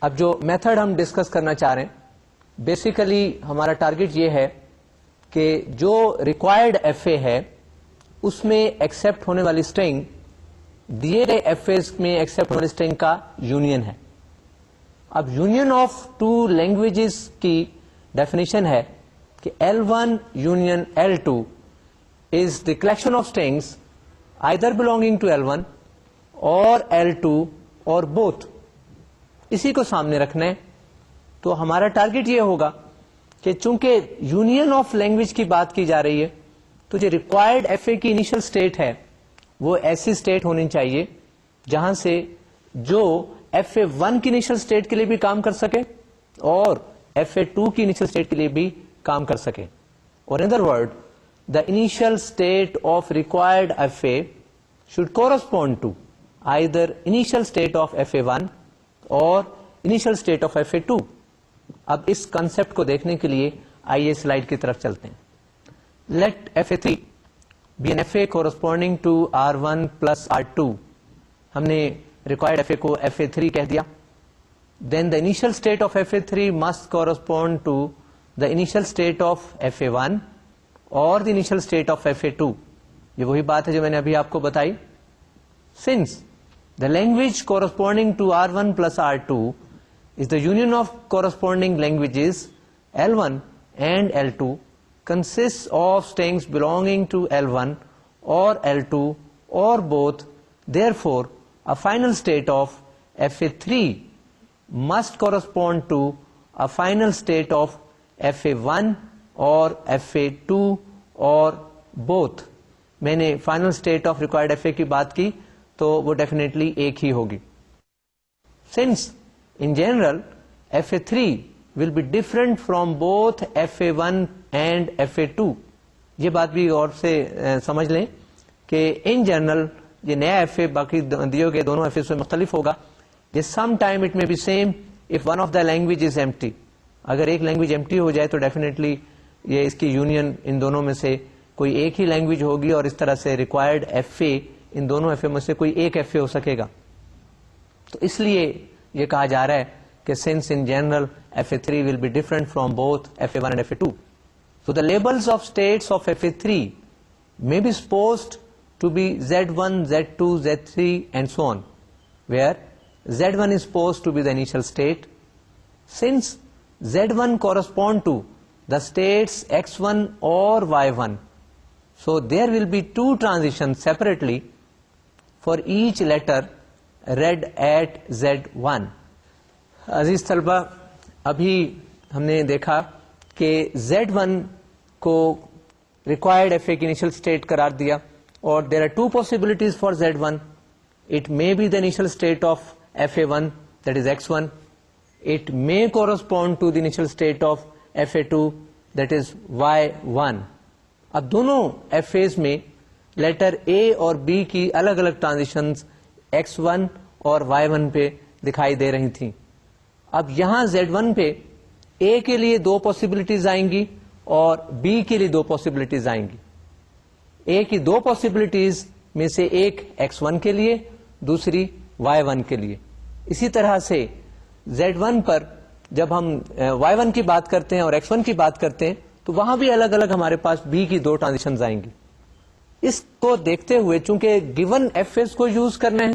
اب جو میتھڈ ہم ڈسکس کرنا چاہ رہے ہیں، بیسیکلی ہمارا ٹارگٹ یہ ہے کہ جو ریکوائرڈ ایف اے ہے اس میں ایکسپٹ ہونے والی اسٹرنگ دیے گئے ایف اے میں ایکسپٹ ہونے والی اسٹرنگ کا یونین ہے. اب یونین آف ٹو لینگویجز کی ڈیفینیشن ہے کہ L1 union L2 is the collection of strings either belonging to L1 or L2 or both. اسی کو سامنے رکھنا ہے. تو ہمارا ٹارگٹ یہ ہوگا کہ چونکہ یونین آف لینگویج کی بات کی جا رہی ہے تو جو ریکوائرڈ ایف اے کی انیشل اسٹیٹ ہے وہ ایسی اسٹیٹ ہونی چاہیے جہاں سے جو ایف اے 1 کی انیشل اسٹیٹ کے لیے بھی کام کر سکے اور ایف اے 2 کی انیشل اسٹیٹ کے لیے بھی کام کر سکے. اور in other word the initial state of required FA should correspond to either initial state of FA1 or initial state of FA2. اب اس کنسپٹ کو دیکھنے کے لیے آئیے سلائڈ کی طرف چلتے ہیں. Let FA3 be an FA corresponding to R1 plus R2. ہم نے required FA کو FA3 کہہ دیا. Then the initial state of FA3 must correspond to the initial state of FA1 اور دی انیشل اسٹیٹ آف FA2. یہ وہی بات ہے جو میں نے ابھی آپ کو بتائی. Since the language corresponding to R1 plus R2 is the union of corresponding languages L1 and L2 consists of strings belonging to L1 or L2 or both. Therefore, a final state of FA3 must correspond to a final state of FA1 اور FA2 اور both. میں نے final state of required F A کی بات کی تو وہ definitely ایک ہی ہوگی. Since in general FA3 will be different from both FA1 and FA2. یہ بات بھی غور سے سمجھ لیں کہ ان جنرل یہ نیا ایف اے باقی دیے گئے دونوں ایف اے سے مختلف ہوگا. Some time it may be same if one of the language is empty. اگر ایک لینگویج ایمٹی ہو جائے تو ڈیفینیٹلی یہ اس کی یونین ان دونوں میں سے کوئی ایک ہی لینگویج ہوگی اور اس طرح سے ریکوائرڈ ایف اے ان دونوں ایف اے میں سے کوئی ایک ایف اے ہو سکے گا. تو اس لیے یہ کہا جا رہا ہے کہ since in general FA3 will be different from both FA1 and FA2. So the labels of states of FA3 may be supposed to be Z1, Z2, Z3 and so on, where Z1 is supposed to be the initial state. Since Z1 correspond to the states X1 or Y1, so there will be two transitions separately for each letter read at Z1. عزیز طلبہ، ابھی ہم نے دیکھا کہ Z1 کو required F A کی initial state قرار دیا اور there are two possibilities for Z1. It may be the initial state of FA1 that is X1. It may correspond to the initial state of FA2 that is Y1. اب دونوں F As میں letter A اور B کی الگ الگ transitions X1 اور Y1 پہ دکھائی دے رہی تھیں. اب یہاں Z1 پہ A کے لیے دو پاسبلٹیز آئیں گی اور B کے لیے دو پاسبلٹیز آئیں گی. A کی دو پاسبلٹیز میں سے ایک X1 کے لیے، دوسری Y1 کے لیے. اسی طرح سے Z1 پر جب ہم Y1 کی بات کرتے ہیں اور X1 کی بات کرتے ہیں تو وہاں بھی الگ الگ ہمارے پاس B کی دو ٹرانزیشنز آئیں گی. اس کو دیکھتے ہوئے چونکہ گیون ایف ایز کو یوز کرنا ہے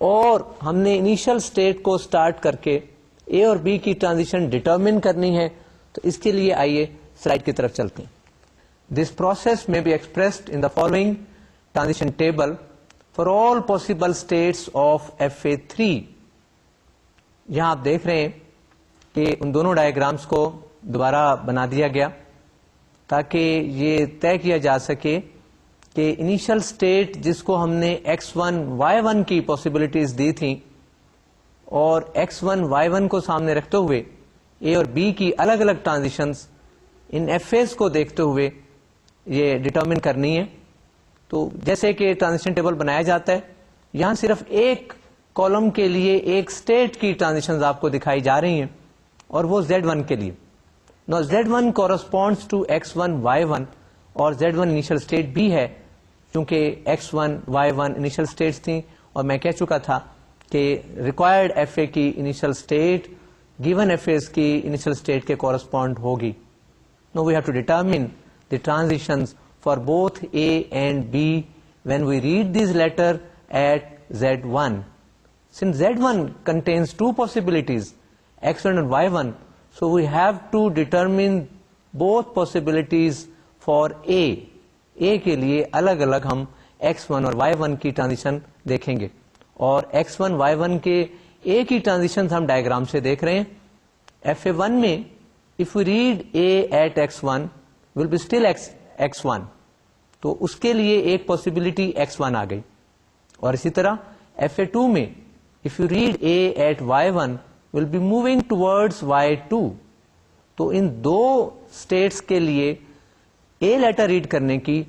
اور ہم نے انیشل اسٹیٹ کو اسٹارٹ کر کے A اور B کی ٹرانزیشن ڈٹرمن کرنی ہے تو اس کے لیے آئیے سلائڈ کی طرف چلتے ہیں. This process may be expressed in the following transition table for all possible states of FA3. یہاں آپ دیکھ رہے ہیں کہ ان دونوں ڈائیگرامس کو دوبارہ بنا دیا گیا تاکہ یہ طے کیا جا سکے کہ انیشل اسٹیٹ جس کو ہم نے X1 Y1 کی پاسبلٹیز دی تھیں اور X1 Y1 کو سامنے رکھتے ہوئے A اور B کی الگ الگ ٹرانزیشنز ان ایف ایز کو دیکھتے ہوئے یہ ڈٹرمن کرنی ہے. تو جیسے کہ ٹرانزیشن ٹیبل بنایا جاتا ہے یہاں صرف ایک کالم کے لیے ایک اسٹیٹ کی ٹرانزیشنز آپ کو دکھائی جا رہی ہیں اور وہ Z1 کے لیے. Now Z1 corresponds to X1 Y1 اور Z1 انیشل اسٹیٹ بھی ہے کیونکہ X1 Y1 انیشل اسٹیٹس تھیں اور میں کہہ چکا تھا کہ ریکوائرڈ ایف اے کی initial state given F A کی انیشل اسٹیٹ کے کورسپونڈ ہوگی. Now we have to determine the transitions for both A and B when we read these letter at Z1. Since Z1 contains two possibilities, X1 and Y1, so we have to determine both possibilities for A. A کے لیے الگ الگ ہم X1 اور Y1 کی transition دیکھیں گے, اور X1 Y1 کے A کی ٹرانزیشن ہم ڈائیگرام سے دیکھ رہے ہیں. FA1 میں if we read A at X1 will be still X1, تو اس کے لیے ایک پاسبلٹی X1 آ گئی. اور اسی طرح FA2 میں if you read A at Y1 will be moving towards Y2, تو ان دو اسٹیٹس کے لیے A لیٹر ریڈ کرنے کی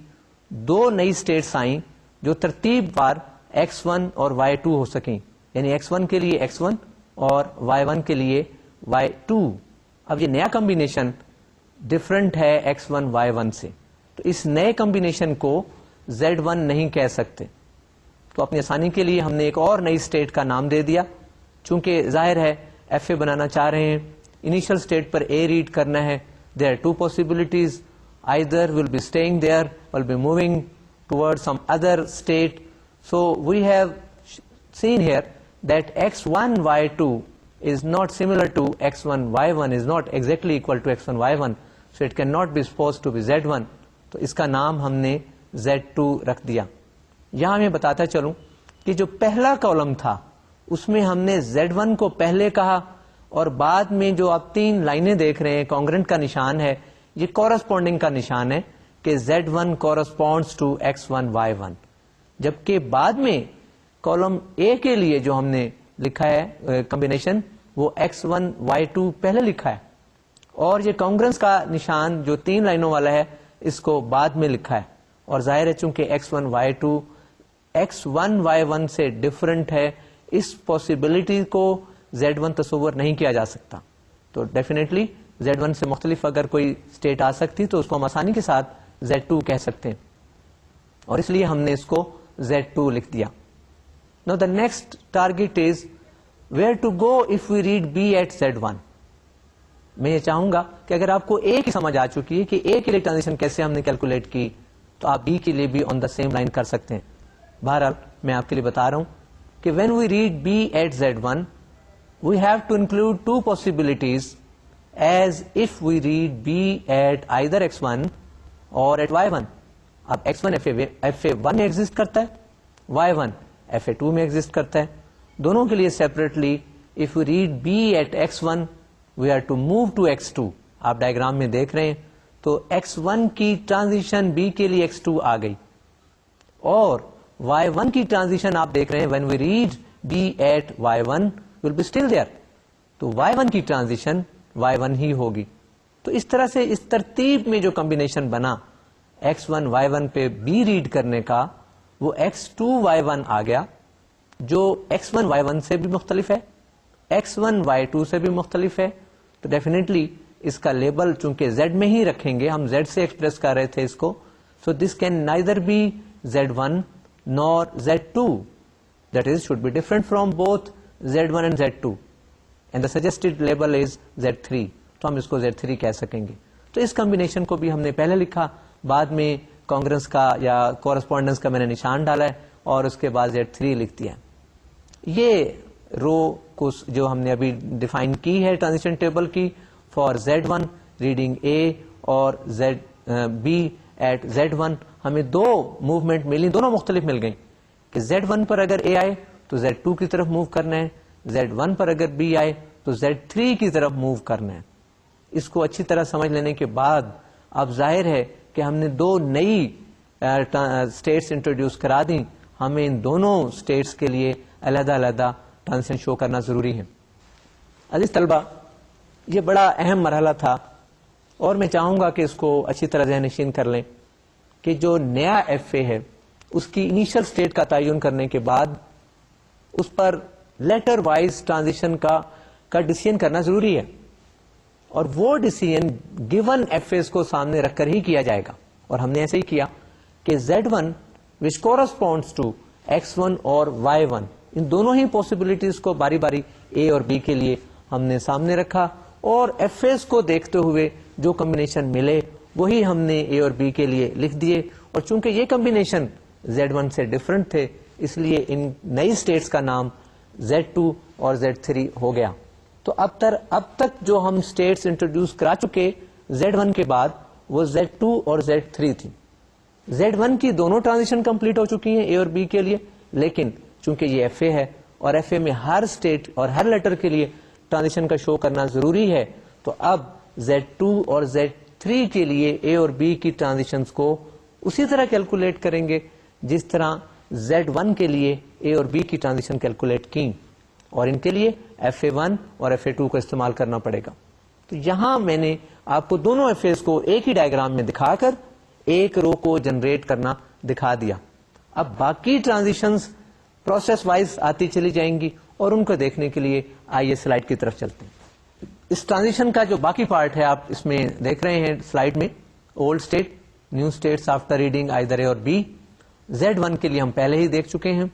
دو نئی اسٹیٹس آئیں جو ترتیب بار X1 اور Y2 ہو سکیں, یعنی X1 کے لیے X1 اور Y1 کے لیے Y2. اب یہ نیا کمبینیشن ڈفرنٹ ہے X1 Y1 سے, تو اس نئے کمبینیشن کو Z1 نہیں کہہ سکتے. تو اپنی آسانی کے لیے ہم نے ایک اور نئی اسٹیٹ کا نام دے دیا, چونکہ ظاہر ہے ایف اے بنانا چاہ رہے ہیں, انیشل اسٹیٹ پر اے ریڈ کرنا ہے. There are two possibilities, either will be staying there will be moving toward some other state. So we have seen here that X1 Y2 is not similar to X1 Y1, is not exactly equal to X1 Y1, so it cannot be supposed to be Z1. تو اس کا نام ہم نے Z2 رکھ دیا. یہاں میں بتاتا چلوں کہ جو پہلا کالم تھا اس میں ہم نے Z1 کو پہلے کہا, اور بعد میں جو آپ تین لائنیں دیکھ رہے ہیں کانگرنٹ کا نشان ہے, یہ کورسپونڈنگ کا نشان ہے کہ Z1 corresponds to X1 Y1. جبکہ بعد میں کالم A کے لیے جو ہم نے لکھا ہے کمبینیشن, وہ X1 Y2 پہلے لکھا ہے, اور یہ کانگرنس کا نشان جو تین لائنوں والا ہے اس کو بعد میں لکھا ہے. اور ظاہر ہے چونکہ X1 Y2 X1 Y1 سے ڈفرنٹ ہے, اس پاسبلٹی کو Z1 تصور نہیں کیا جا سکتا. تو ڈیفینیٹلی Z1 سے مختلف اگر کوئی اسٹیٹ آ سکتی تو اس کو ہم آسانی کے ساتھ Z2 کہہ سکتے ہیں, اور اس لیے ہم نے اس کو Z2 لکھ دیا. Now the next target is where to go if we read B at Z1. میں یہ چاہوں گا کہ اگر آپ کو A کی سمجھ آ چکی ہے کہ A کے لیے ٹرانزیشن کیسے ہم نے کیلکولیٹ کی, تو آپ B کے لیے بھی آن دا سیم لائن کر سکتے ہیں. بہرحال میں آپ کے لیے بتا رہا ہوں کہ when we read B at Z1 we have to include two possibilities as if we read B at either X1 or at Y1. اب X1 FA1 میں ایگزسٹ کرتا ہے, Y1 FA2 میں ایگزسٹ کرتا ہے. دونوں کے لیے separately if we read B at X1 we are to move to X2. آپ ڈائیگرام میں دیکھ رہے ہیں تو X1 کی ٹرانزیشن B کے لیے X2 آ گئی, اور Y1 کی ٹرانزیشن آپ دیکھ رہے ہیں when we read B at Y1 will be still there. تو Y1 کی ٹرانزیشن Y1 ہی ہوگی. تو اس طرح سے اس ترتیب میں جو کمبینیشن بنا X1 Y1 پہ B ریڈ کرنے کا, وہ X2 Y1 آ گیا جو X1 Y1 سے بھی مختلف ہے, X1 Y2 سے بھی مختلف ہے. تو ڈیفینیٹلی اس کا لیبل چونکہ Z میں ہی رکھیں گے, ہم Z سے ایکسپریس کر رہے تھے اس کو, so this can neither be Z1 nor Z2, that is should be different from both Z1 and Z2, and the suggested label is Z3. تو ہم اس کو Z3 کہہ سکیں گے. تو اس کمبینیشن کو بھی ہم نے پہلے لکھا, بعد میں کانگرنس کا یا کورسپونڈنس کا میں نے نشان ڈالا ہے, اور اس کے بعد Z3 لکھ دیا. یہ رو کو جو ہم نے ابھی ڈیفائن کی ہے ٹرانزیشن ٹیبل کی فار Z1 ریڈنگ A اور B ایٹ Z1, ہمیں دو موومنٹ ملی, دونوں مختلف مل گئیں کہ Z1 پر اگر A آئے تو Z2 کی طرف موو کرنا ہے, Z1 پر اگر B آئے تو Z3 کی طرف موو کرنا ہے. اس کو اچھی طرح سمجھ لینے کے بعد اب ظاہر ہے کہ ہم نے دو نئی اسٹیٹس انٹروڈیوس کرا دیں, ہمیں ان دونوں اسٹیٹس کے لیے علیحدہ علیحدہ ٹرانزیشن شو کرنا ضروری ہے. عزیز طلبہ, یہ بڑا اہم مرحلہ تھا, اور میں چاہوں گا کہ اس کو اچھی طرح ذہن نشین کر لیں کہ جو نیا ایف اے ہے اس کی انیشل اسٹیٹ کا تعین کرنے کے بعد اس پر لیٹر وائز ٹرانزیشن کا ڈیسیژن کرنا ضروری ہے, اور وہ ڈیسیژن گیون ایف اے کو سامنے رکھ کر ہی کیا جائے گا. اور ہم نے ایسے ہی کیا کہ Z1 which corresponds to X1 اور Y1 ان دونوں ہی پاسبلٹیز کو باری باری اے اور بی کے لیے ہم نے سامنے رکھا اور ایف ایز کو دیکھتے ہوئے جو کمبینیشن ملے وہی ہم نے اے اور بی کے لیے لکھ دیے. اور چونکہ یہ کمبینیشن Z1 سے ڈفرنٹ تھے اس لیے ان نئی اسٹیٹس کا نام Z2 اور Z3 ہو گیا. تو اب تک جو ہم اسٹیٹس انٹروڈیوس کرا چکے Z1 کے بعد وہ Z2 اور Z3 تھی. Z1 کی دونوں ٹرانزیشن کمپلیٹ ہو چکی ہیں اے اور بی کے لیے, لیکن چونکہ یہ ایف اے ہے اور ایف اے میں ہر اسٹیٹ اور ہر لیٹر کے لیے ٹرانزیشن کا شو کرنا ضروری ہے, تو اب Z2 اور Z3 کے لیے اے اور بی کی ٹرانزیشنز کو اسی طرح کیلکولیٹ کریں گے جس طرح Z1 کے لیے اے اور بی کی ٹرانزیشن کیلکولیٹ کی, اور ان کے لیے FA1 اور FA2 کا استعمال کرنا پڑے گا. تو یہاں میں نے آپ کو دونوں ایف ایز کو ایک ہی ڈائیگرام میں دکھا کر ایک رو کو جنریٹ کرنا دکھا دیا. اب باقی ٹرانزیشنز پروسیس وائز آتی چلی جائیں گی اور ان کو دیکھنے کے لیے آئیے سلائڈ کی طرف چلتے ہیں. اس ٹرانزیشن کا جو باقی پارٹ ہے آپ اس میں دیکھ رہے ہیں سلائڈ میں, old state, new states after reading either A or B. Z1 کے لیے ہم پہلے ہی دیکھ چکے ہیں,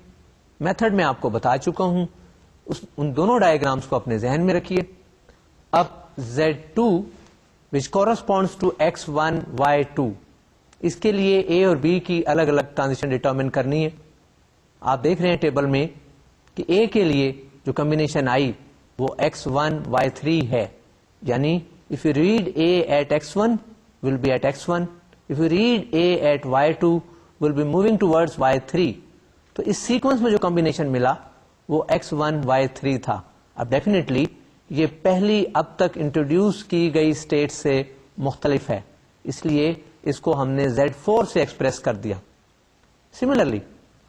میتھڈ میں آپ کو بتا چکا ہوں, ان دونوں ڈائیگرامس کو اپنے ذہن میں رکھیے. اب Z2 which corresponds to X1 Y2 اس کے لیے اے اور بی کی الگ الگ ٹرانزیشن ڈیٹرمن کرنی ہے. آپ دیکھ رہے ہیں ٹیبل میں کہ اے کے لیے جو کمبینیشن آئی وہ X1 Y3 ہے, یعنی if you read A at X1 will be at X1, if you read A at Y2 will be moving towards Y3. تو اس سیکوینس میں جو کمبینیشن ملا وہ X1 Y3 تھا. اب ڈیفینیٹلی یہ پہلی اب تک انٹروڈیوس کی گئی اسٹیٹ سے مختلف ہے, اس لیے اس کو ہم نے Z4 سے ایکسپریس کر دیا. سملرلی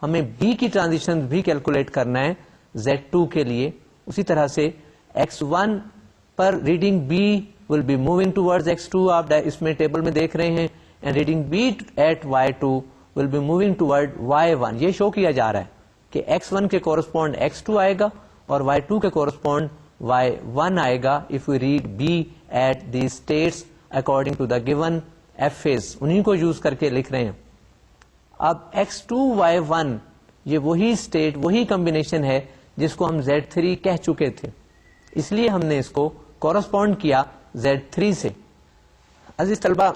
ہمیں B کی ٹرانزیشن بھی کیلکولیٹ کرنا ہے Z2 کے لیے. اسی طرح سے X1 per reading B will be moving towards X2, آپ اس میں ٹیبل میں دیکھ رہے ہیں, and reading B at Y2 will be moving toward Y1. یہ شو کیا جا رہا ہے کہ X1 کے کورسپونڈ X2 آئے گا اور Y2 کے کورسپونڈ Y1 آئے گا if we read B at these states according to the given FAs. انہیں کو یوز کر کے لکھ رہے ہیں. اب X2 Y1 یہ وہی اسٹیٹ, وہی کمبینیشن ہے جس کو ہم Z3 کہہ چکے تھے, اس لیے ہم نے اس کو کورسپونڈ کیا Z3 سے. عزیز طلبہ,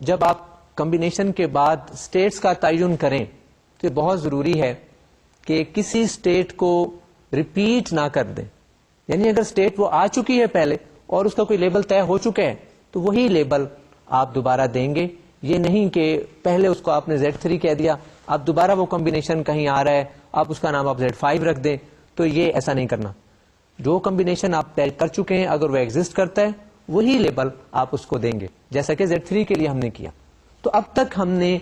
جب آپ کمبینیشن کے بعد اسٹیٹس کا تعین کریں تو یہ بہت ضروری ہے کہ کسی اسٹیٹ کو ریپیٹ نہ کر دیں. یعنی اگر اسٹیٹ وہ آ چکی ہے پہلے اور اس کا کوئی لیبل طے ہو چکا ہے تو وہی لیبل آپ دوبارہ دیں گے. یہ نہیں کہ پہلے اس کو آپ نے Z3 کہہ دیا, اب دوبارہ وہ کمبینیشن کہیں آ رہا ہے آپ اس کا نام آپ Z5 رکھ دیں, تو یہ ایسا نہیں کرنا. جو کمبینیشن آپ طے کر چکے ہیں اگر وہ ایگزسٹ کرتا ہے وہی لیبل آپ اس کو دیں گے, جیسا کہ Z3 کے لیے ہم نے کیا. تو اب تک ہم نے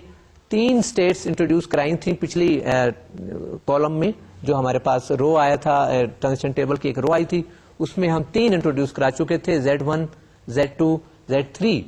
3 اسٹیٹس انٹروڈیوس کرائی تھیں پچھلی کالم میں, جو ہمارے پاس رو آیا تھا, ٹرانزیشن ٹیبل کی ایک رو آئی تھی, اس میں ہم 3 انٹروڈیوس کرا چکے تھے, Z1, Z2, Z3.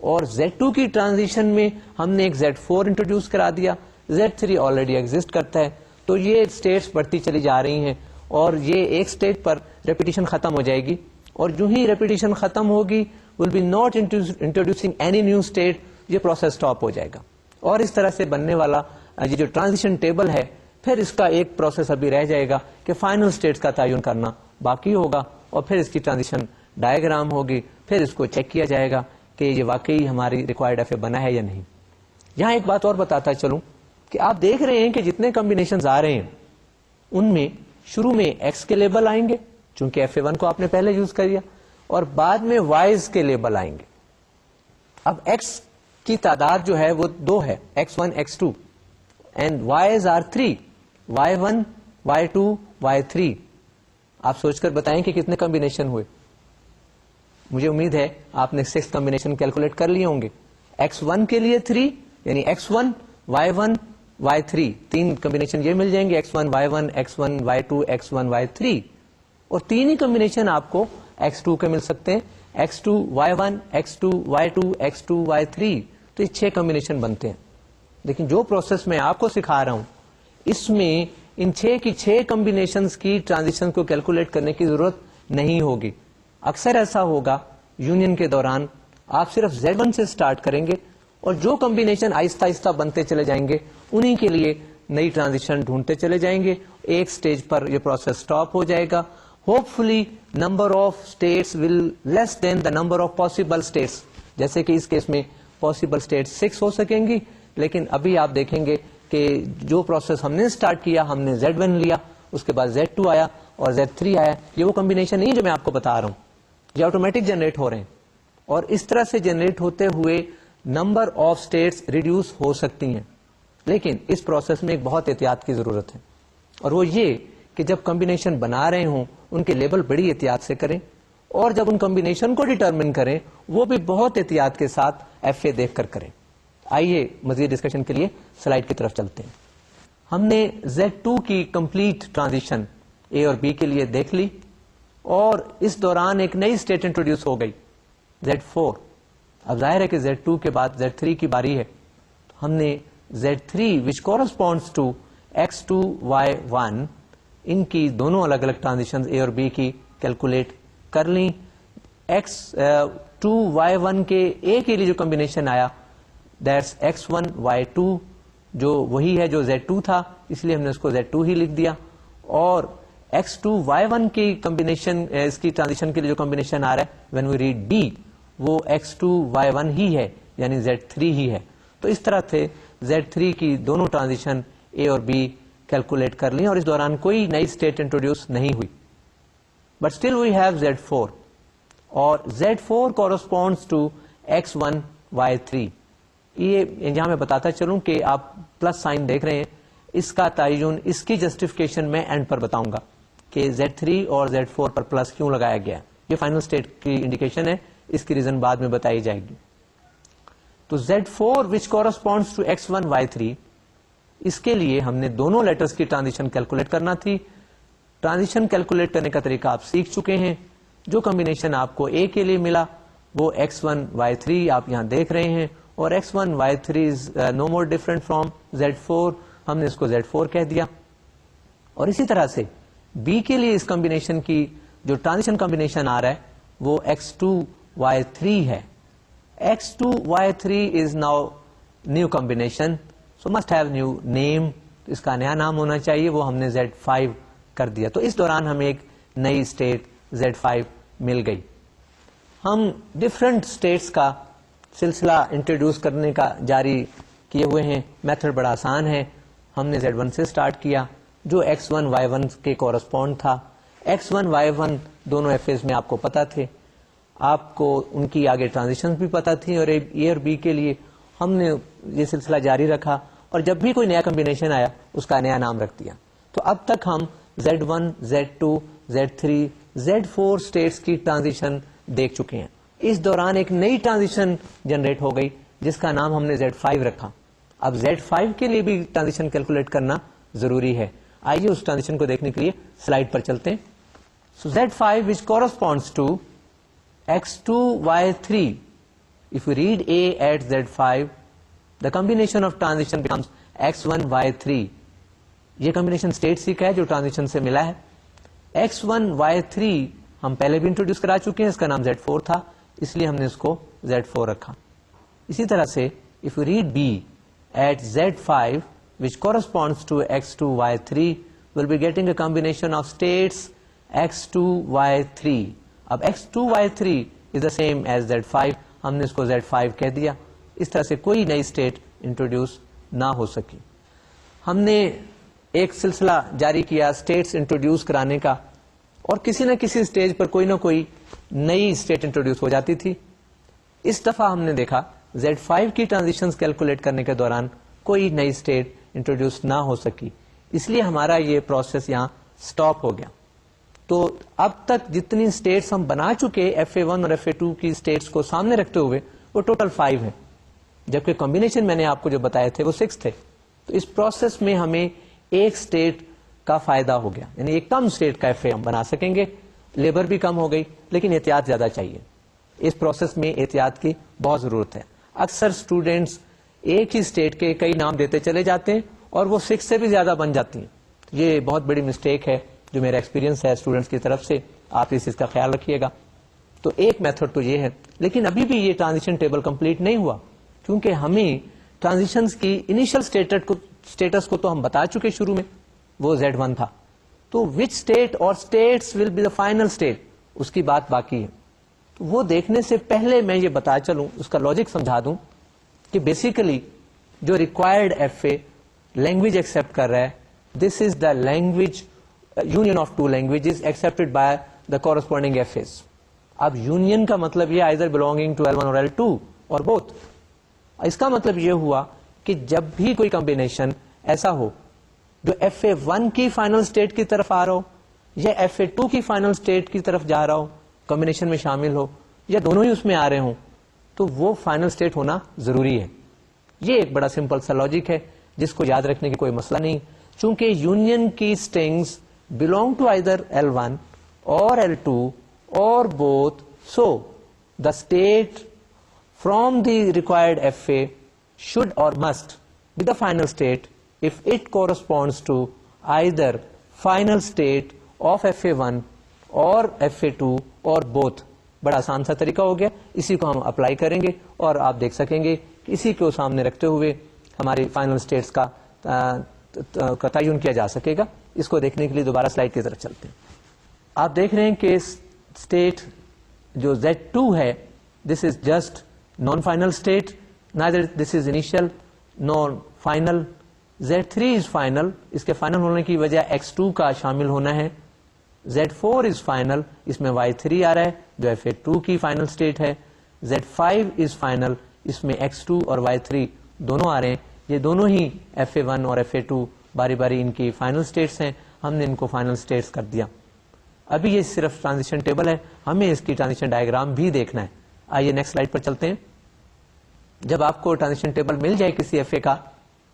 اور Z2 کی ٹرانزیشن میں ہم نے ایک Z4 انٹروڈیوس کرا دیا, Z3 آلریڈی ایگزسٹ کرتا ہے. تو یہ اسٹیٹس بڑھتی چلی جا رہی ہیں اور یہ ایک اسٹیٹ پر ریپیٹیشن ختم ہو جائے گی, اور جو ہی ریپیٹیشن ختم ہوگی will be not introducing any new state, یہ پروسیس اسٹاپ ہو جائے گا. اور اس طرح سے بننے والا یہ جو ٹرانزیشن ٹیبل ہے, پھر اس کا ایک پروسیس ابھی رہ جائے گا کہ فائنل اسٹیٹس کا تعین کرنا باقی ہوگا, اور پھر اس کی ٹرانزیشن ڈائیگرام ہوگی, پھر اس کو چیک کیا جائے گا کہ یہ واقعی ہماری ریکوائرڈ ایف اے بنا ہے یا نہیں. یہاں ایک بات اور بتاتا چلوں کہ آپ دیکھ رہے ہیں کہ جتنے کمبینیشنز آ رہے ہیں ان میں شروع میں ایکس کے لیبل آئیں گے چونکہ ایف اے 1 کو آپ نے پہلے یوز کر دیا, اور بعد میں وائز کے لیبل آئیں گے. اب ایکس کی تعداد جو ہے وہ 2 ہے, X1 X2, and wise are 3, Y1 Y2 Y3. آپ سوچ کر بتائیں کہ کتنے کمبینیشن ہوئے. مجھے امید ہے آپ نے 6 کمبینیشن کیلکولیٹ کر لیے ہوں گے. X1 کے لیے 3, یعنی X1 Y1 Y3, 3 کمبینیشن یہ مل جائیں گے, X1 Y1 X1 Y2 X1 Y3. اور 3 ہی کمبینیشن آپ کو X2 کے مل سکتے ہیں, X2 Y1 X2 Y2 X2 Y3. تو یہ 6 کمبینیشن بنتے ہیں. لیکن جو پروسیس میں آپ کو سکھا رہا ہوں اس میں ان 6 کی 6 کمبینیشنز کی ٹرانزیشن کو کیلکولیٹ کرنے کی ضرورت نہیں ہوگی. اکثر ایسا ہوگا یونین کے دوران آپ صرف Z1 سے سٹارٹ کریں گے اور جو کمبینیشن آہستہ آہستہ بنتے چلے جائیں گے انہی کے لیے نئی ٹرانزیشن ڈھونڈتے چلے جائیں گے, ایک سٹیج پر یہ پروسیس سٹاپ ہو جائے گا. Hopefully number of states will less than the number of possible states, جیسے کہ اس کیس میں پاسبل اسٹیٹس 6 ہو سکیں گی. لیکن ابھی آپ دیکھیں گے کہ جو پروسیس ہم نے اسٹارٹ کیا, ہم نے Z1 لیا, اس کے بعد Z2 آیا اور Z3 آیا. یہ وہ کمبینیشن نہیں جو میں آپ کو بتا رہا ہوں, یہ آٹومیٹک جنریٹ ہو رہے ہیں, اور اس طرح سے جنریٹ ہوتے ہوئے نمبر آف اسٹیٹس ریڈیوس ہو سکتی ہیں. لیکن اس پروسیس میں ایک بہت احتیاط کی ضرورت ہے, اور وہ یہ کہ جب کمبینیشن بنا رہے ہوں ان کے لیبل بڑی احتیاط سے کریں, اور جب ان کمبینیشن کو ڈیٹرمن کریں وہ بھی بہت احتیاط کے ساتھ FA دیکھ کر کریں. آئیے مزید ڈسکشن کے لیے سلائڈ کی طرف چلتے ہیں. ہم نے Z2 کی کمپلیٹ ٹرانزیشن A اور B کے لیے دیکھ لی, اور اس دوران ایک نئی اسٹیٹ انٹروڈیوس ہو گئی Z4. اب ظاہر ہے کہ Z2 کے بعد Z3 کی باری ہے. ہم نے Z3 which corresponds to X2 Y1 ان کی دونوں الگ الگ ٹرانزیشن A اور B کی کیلکولیٹ کر لیں. X2 Y1 کے A کے لیے جو کمبینیشن آیا دیٹس X1 Y2, جو وہی ہے جو Z2 تھا, اس لیے ہم نے اس کو Z2 ہی لکھ دیا. اور X2 Y1 کی کمبینیشن, اس کی ٹرانزیشن کے لیے جو کمبینیشن آ رہا ہے when we read B, وہ X2 Y1 ہی ہے, یعنی Z3 ہی ہے. تو اس طرح سے Z3 کی دونوں ٹرانزیشن A اور B کیلکولیٹ کر لیں, اور اس دوران کوئی نئی اسٹیٹ انٹروڈیوس نہیں ہوئی. But still we have Z4, اور Z4 corresponds to X1 Y3. یہ یہاں میں بتاتا چلوں کہ آپ پلس سائن دیکھ رہے ہیں, اس کا تعین, اس کی جسٹیفیکیشن میں اینڈ پر بتاؤں گا کہ Z3 اور Z4 پر پلس کیوں لگایا گیا. یہ فائنل اسٹیٹ کی انڈیکیشن ہے, اس کی ریزن بعد میں بتائی جائے گی. تو Z4 which corresponds to X1 Y3, اس کے لیے ہم نے دونوں لیٹرز کی ٹرانزیشن کیلکولیٹ کرنا تھی. ٹرانزیشن کیلکولیٹ کرنے کا طریقہ آپ سیکھ چکے ہیں. جو کمبینیشن آپ کو A کے لیے ملا وہ X1 Y3 آپ یہاں دیکھ رہے ہیں, اور X1 Y3 is no more different from Z4, ہم نے اس کو Z4 کہہ دیا. اور اسی طرح سے B کے لیے اس کمبینیشن کی جو ٹرانزیشن کمبینیشن آ رہا ہے وہ X2 Y3 ہے. X2 Y3 is now new combination, so must have new name, اس کا نیا نام ہونا چاہیے, وہ ہم نے Z5 کر دیا. تو اس دوران ہمیں ایک نئی اسٹیٹ Z5 مل گئی. ہم ڈفرینٹ اسٹیٹس کا سلسلہ انٹروڈیوس کرنے کا جاری کیے ہوئے ہیں. میتھڈ بڑا آسان ہے. ہم نے Z1 سے اسٹارٹ کیا جو X1 Y1 کے کورسپونڈ تھا. X1 Y1 دونوں FAs میں آپ کو پتا تھے, آپ کو ان کی آگے ٹرانزیشن بھی پتا تھی, اور A اور B کے لیے ہم نے یہ سلسلہ جاری رکھا, اور جب بھی کوئی نیا کمبینیشن آیا اس کا نیا نام رکھ دیا. تو اب تک ہم Z1 Z2 Z3 Z4 status کی ٹرانزیشن دیکھ چکے ہیں. اس دوران ایک نئی ٹرانزیشن جنریٹ ہو گئی جس کا نام ہم نے Z5 رکھا. اب Z5 کے لیے بھی ٹرانزیشن کیلکولیٹ کرنا ضروری ہے. آئیے اس ٹرانزیشن کو دیکھنے کے لیے سلائڈ پر چلتے ہیں. So Z5 which corresponds to X2 Y3. If we read A at Z5, the combination of transition becomes X1 Y3. یہ کمبینیشن اسٹیٹ سی کا ہے جو ٹرانزیشن سے ملا ہے. X1 Y3 ہم پہلے بھی انٹروڈیوس کرا چکے ہیں, اس کا نام Z4 تھا, اس لیے ہم نے اس کو Z4 رکھا. اسی طرح سے if we read B at Z5 which corresponds to X2 Y3, we'll be getting a combination of states X2 Y3. اب X2 Y3 is the same as Z5, ہم نے اس کو Z5 کہہ دیا. اس طرح سے کوئی نئی اسٹیٹ انٹروڈیوس نہ ہو سکی. ہم نے ایک سلسلہ جاری کیا اسٹیٹس انٹروڈیوس کرانے کا, اور کسی نہ کسی اسٹیج پر کوئی نہ کوئی نئی اسٹیٹ انٹروڈیوس ہو جاتی تھی. اس دفعہ ہم نے دیکھا Z5 کی ٹرانزیشنز کیلکولیٹ کرنے کے دوران کوئی نئی اسٹیٹ انٹروڈیوس نہ ہو سکی, اس لیے ہمارا یہ پروسیس یہاں سٹاپ ہو گیا. تو اب تک جتنی اسٹیٹس ہم بنا چکے FA1 اور FA2 کی اسٹیٹس کو سامنے رکھتے ہوئے وہ ٹوٹل 5 ہیں, جبکہ کمبینیشن میں نے آپ کو جو بتائے تھے وہ 6 تھے. تو اس پروسیس میں ہمیں ایک اسٹیٹ کا فائدہ ہو گیا, یعنی ایک کم اسٹیٹ کا FA ہم بنا سکیں گے. لیبر بھی کم ہو گئی, لیکن احتیاط زیادہ چاہیے. اس پروسیس میں احتیاط کی بہت ضرورت ہے. اکثر اسٹوڈینٹس ایک ہی اسٹیٹ کے کئی نام دیتے چلے جاتے ہیں اور وہ 6 سے بھی زیادہ بن جاتی ہیں. یہ بہت بڑی مسٹیک ہے جو میرا ایکسپیرینس ہے اسٹوڈینٹس کی طرف سے, آپ اس چیز کا خیال رکھیے گا. تو ایک میتھڈ تو یہ ہے, لیکن ابھی بھی یہ ٹرانزیشن ٹیبل کمپلیٹ نہیں ہوا, کیونکہ ہمیں ٹرانزیشنز کی انیشل اسٹیٹس کو تو ہم بتا چکے شروع میں، وہ Z1 تھا. تو which state or states will be the final state, اس کی بات باقی ہے. تو وہ دیکھنے سے پہلے میں یہ بتا چلوں، اس کا لاجک سمجھا دوں کہ بیسیکلی جو required F A language accept کر رہا ہے، this is the language union of two languages accepted by the corresponding F As. اب یونین کا مطلب یہ آئیدر بلونگنگ ٹو L1 اور L2 اور بوتھ. اس کا مطلب یہ ہوا کہ جب بھی کوئی کمبینیشن ایسا ہو جو FA1 کی فائنل اسٹیٹ کی طرف آ رہا ہو یا FA2 کی فائنل اسٹیٹ کی طرف جا رہا ہو، کمبینیشن میں شامل ہو، یا دونوں ہی اس میں آ رہے ہوں، تو وہ فائنل اسٹیٹ ہونا ضروری ہے. یہ ایک بڑا سمپل سا لاجک ہے جس کو یاد رکھنے کی کوئی مسئلہ نہیں. چونکہ یونین کی stings belong to either L1 or L2 or both, so the state from the required FA should or must be the final state if it corresponds to either final state of FA1 or FA2 or both. بڑا آسان سا طریقہ ہو گیا، اسی کو ہم apply کریں گے اور آپ دیکھ سکیں گے کہ اسی کو سامنے رکھتے ہوئے ہماری فائنل اسٹیٹس کا تعین کیا جا سکے گا. اس کو دیکھنے کے لیے دوبارہ سلائڈ کی طرف چلتے ہیں. آپ دیکھ رہے ہیں کہ اسٹیٹ جو Z2 ہے، this is just non final state, neither this is initial non final. Z3 is final, اس کے فائنل ہونے کی وجہ X2 کا شامل ہونا ہے. Z4 از فائنل، اس میں Y3 آ رہا ہے جو FA2 کی فائنل اسٹیٹ ہے. Z5 از فائنل، اس میں X2 اور Y3 دونوں آ رہے ہیں. یہ دونوں ہی FA1 اور FA2 باری باری ان کی فائنل اسٹیٹس ہیں، ہم نے ان کو فائنل اسٹیٹس کر دیا. ابھی یہ صرف ٹرانزیشن ٹیبل ہے، ہمیں اس کی ٹرانزیشن ڈائیگرام بھی دیکھنا ہے. آئیے نیکسٹ سلائڈ پر چلتے ہیں. جب آپ کو ٹرانزیشن ٹیبل مل جائے کسی ایف اے کا،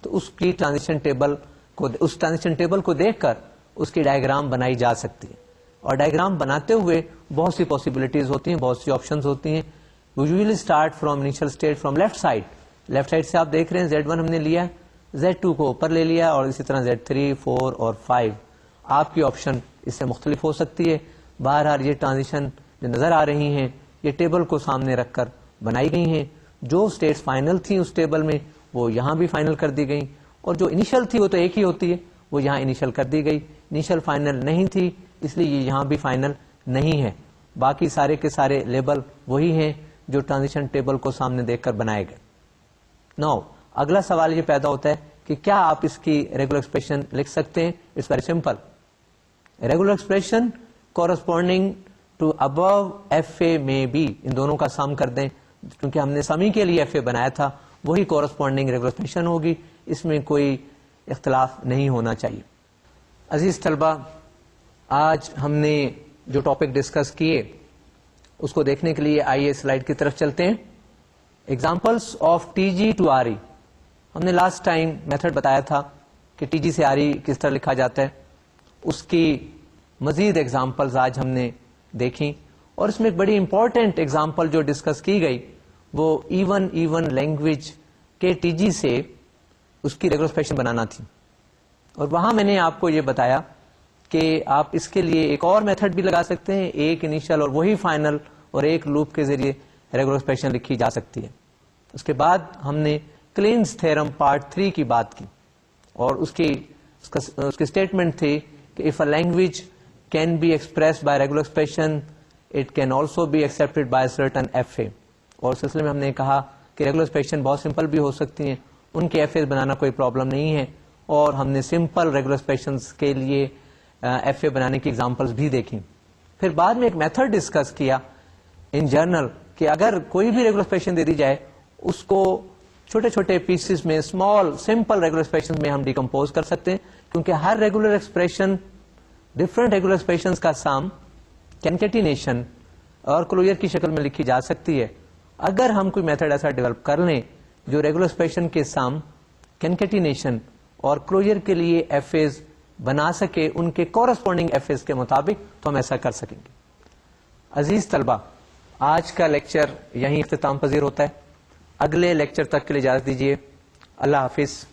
تو اس ٹرانزیشن ٹیبل کو دیکھ کر اس کی ڈائیگرام بنائی جا سکتی ہے. اور ڈائیگرام بناتے ہوئے بہت سی پاسبلٹیز ہوتی ہیں، بہت سی آپشنز ہوتی ہیں. Usually start from initial state from left side. Left side سے آپ دیکھ رہے ہیں Z1 ہم نے لیا، Z2 کو اوپر لے لیا، اور اسی طرح Z3 4 اور 5. آپ کی آپشن اس سے مختلف ہو سکتی ہے. بہرحال یہ ٹرانزیشن جو نظر آ رہی ہیں یہ ٹیبل کو سامنے رکھ کر بنائی گئی ہیں. جو اسٹیٹس فائنل تھیں اس ٹیبل میں وہ یہاں بھی فائنل کر دی گئی، اور جو انیشل تھی وہ تو ایک ہی ہوتی ہے، وہ یہاں انیشل کر دی گئی. انیشل فائنل نہیں تھی اس لیے یہ یہاں بھی فائنل نہیں ہے. باقی سارے کے سارے لیبل وہی ہیں جو ٹرانزیشن ٹیبل کو سامنے دیکھ کر بنائے گئے. نو اگلا سوال یہ پیدا ہوتا ہے کہ کیا آپ اس کی ریگولر ایکسپریشن لکھ سکتے ہیں؟ It's very simple. Regular expression corresponding to above F A may be, ان دونوں کا سم کر دیں، کیونکہ ہم نے سمی کے لیے ایف اے بنایا تھا، وہی کورسپونڈنگ ریگولر ایکسپریشن ہوگی. اس میں کوئی اختلاف نہیں ہونا چاہیے. عزیز طلبہ، آج ہم نے جو ٹاپک ڈسکس کیے اس کو دیکھنے کے لیے آئیے سلائڈ کی طرف چلتے ہیں. Examples of T G to R E. ہم نے لاسٹ ٹائم میتھڈ بتایا تھا کہ ٹی جی سے آر ای کس طرح لکھا جاتا ہے. اس کی مزید ایگزامپلز آج ہم نے دیکھی، اور اس میں ایک بڑی امپورٹنٹ ایگزامپل جو ڈسکس کی گئی وہ ایون لینگویج کے ٹی جی سے اس کی ریگولر ایکسپریشن بنانا تھی. اور وہاں میں نے آپ کو یہ بتایا کہ آپ اس کے لیے ایک اور میتھڈ بھی لگا سکتے ہیں، ایک انیشل اور وہی فائنل، اور ایک لوپ کے ذریعے ریگولر ایکسپریشن لکھی جا سکتی ہے. اس کے بعد ہم نے کلینز تھیرم پارٹ 3 کی بات کی، اور اس کی اسٹیٹمنٹ تھی کہ if a language can be expressed by regular expression it can also be accepted by certain F A. اور اس سلسلے میں ہم نے کہا کہ ریگولر ایکسپریشن بہت سمپل بھی ہو سکتی ہیں، ان کے ایف اے بنانا کوئی پرابلم نہیں ہے. اور ہم نے سمپل ریگولر ایکسپریشنز کے لیے ایف اے بنانے کی ایگزامپلس بھی دیکھی. پھر بعد میں ایک میتھڈ ڈسکس کیا ان جرنل کہ اگر کوئی بھی ریگولر ایکسپریشن دے دی جائے اس کو چھوٹے چھوٹے پیسز میں، اسمال سمپل ریگولر ایکسپریشن میں ہم ڈیکمپوز کر سکتے ہیں، کیونکہ ہر regular expression different regular expression کا سم کنکیٹینیشن اور کلوجر کی شکل میں لکھی جا سکتی ہے. اگر ہم کوئی میتھڈ ایسا ڈیولپ کر لیں جو ریگولر ایکسپریشن کے سم کنکیٹینیشن اور کلوجر کے لیے ایف ایز بنا سکے ان کے کورسپونڈنگ ایف ایز کے مطابق، تو ہم ایسا کر سکیں گے. عزیز طلبہ، آج کا لیکچر یہیں اختتام پذیر ہوتا ہے. اگلے لیکچر تک کے لیے اجازت دیجیے. اللہ حافظ.